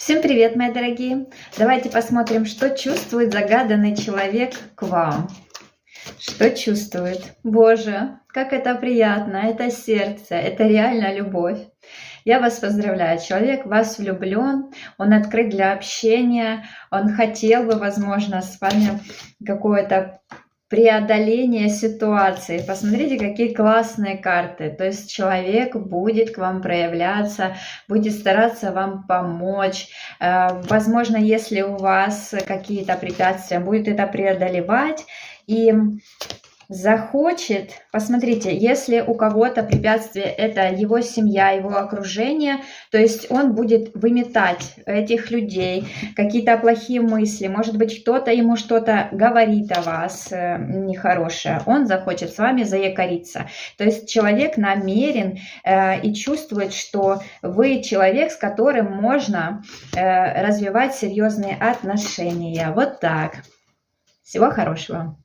Всем привет, мои дорогие! Давайте посмотрим, что чувствует загаданный человек к вам. Что чувствует? Боже, как это приятно, это сердце, это реально любовь. Я вас поздравляю, человек в вас влюблен, он открыт для общения, он хотел бы, возможно, с вами какое-то преодоление ситуации. Посмотрите, какие классные карты. То есть человек будет к вам проявляться, будет стараться вам помочь. Возможно, если у вас какие-то препятствия, будет это преодолевать и захочет. Посмотрите, если у кого-то препятствие это его семья, его окружение, то есть он будет выметать этих людей, какие-то плохие мысли, может быть, кто-то ему что-то говорит о вас нехорошее, он захочет с вами заякориться. То есть человек намерен и чувствует, что вы человек, с которым можно развивать серьезные отношения. Вот так. Всего хорошего.